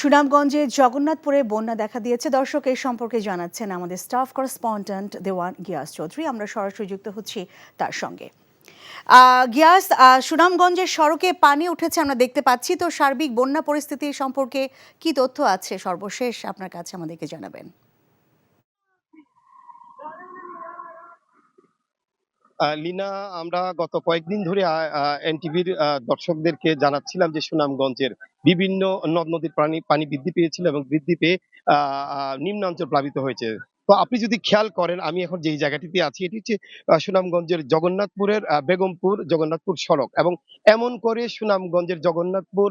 সুনামগঞ্জে জগন্নাথপুরে বন্যা দেখা দিয়েছে। দর্শক, এই সম্পর্কে জানাচ্ছেন আমাদের স্টাফ করেসপন্ডেন্ট দেওয়ান গিয়াস চৌধুরী। আমরা সরাসরি যুক্ত হচ্ছি তার সঙ্গে। গিয়াস, সুনামগঞ্জের সড়কে পানি উঠেছে আমরা দেখতে পাচ্ছি, তো সার্বিক বন্যা পরিস্থিতি সম্পর্কে কি তথ্য আছে সর্বশেষ আপনার কাছে আমাদেরকে জানাবেন। লীনা, আমরা গত কয়েকদিন ধরে এনটিভির দর্শকদেরকে জানাচ্ছিলাম যে সুনামগঞ্জের বিভিন্ন নদ নদীর পানি বৃদ্ধি পেয়েছিল এবং বৃদ্ধি পেয়ে নিম্নাঞ্চল প্লাবিত হয়েছে। তো আপনি যদি খেয়াল করেন, আমি এখন যেই জায়গাটিতে আছি এটি হচ্ছে সুনামগঞ্জের জগন্নাথপুরের বেগমপুর জগন্নাথপুর সড়ক, এবং এমন করে সুনামগঞ্জের জগন্নাথপুর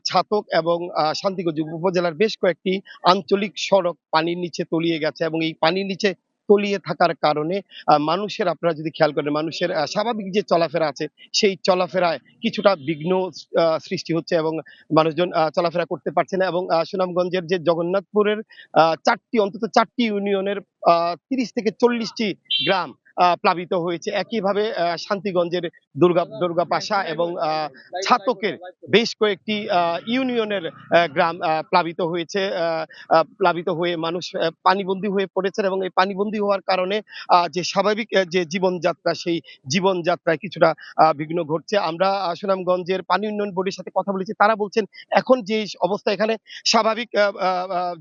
ছাতক এবং শান্তিগঞ্জ উপজেলার বেশ কয়েকটি আঞ্চলিক সড়ক পানির নিচে তলিয়ে গেছে, এবং এই পানির নিচে তলিয়ে থাকার কারণে মানুষের, আপনারা যদি খেয়াল করেন, মানুষের স্বাভাবিক যে চলাফেরা আছে সেই চলাফেরায় কিছুটা বিঘ্ন সৃষ্টি হচ্ছে এবং মানুষজন চলাফেরা করতে পারছে না। এবং সুনামগঞ্জের যে জগন্নাথপুরের অন্তত চারটি ইউনিয়নের ৩০ থেকে ৪০টি গ্রাম প্লাবিত হয়েছে। একইভাবে শান্তিগঞ্জের দুর্গাপাশা এবং ছাতকের বেশ কয়েকটি ইউনিয়নের গ্রাম প্লাবিত হয়েছে। প্লাবিত হয়ে মানুষ পানিবন্দী হয়ে পড়েছেন, এবং এই পানিবন্দী হওয়ার কারণে যে স্বাভাবিক যে জীবনযাত্রা, সেই জীবনযাত্রায় কিছুটা বিঘ্ন ঘটছে। আমরা সুনামগঞ্জের পানি উন্নয়ন বোর্ডের সাথে কথা বলেছি, তারা বলছেন এখন যে অবস্থা এখানে স্বাভাবিক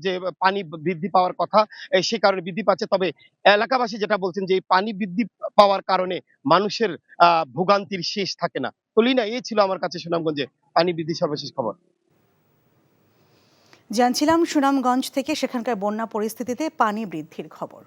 যে পানি বৃদ্ধি পাওয়ার কথা সে কারণে বৃদ্ধি পাচ্ছে। তবে এলাকাবাসী যেটা বলছেন যে এই পানি বৃদ্ধি পাওয়ার কারণে মানুষের ভোগান্তির শেষ থাকে না। তো লীনা, এই ছিল আমার কাছে সুনামগঞ্জে পানি বৃদ্ধির সর্বশেষ খবর। জানছিলাম সুনামগঞ্জ থেকে সেখানকার বন্যা পরিস্থিতিতে পানি বৃদ্ধির খবর।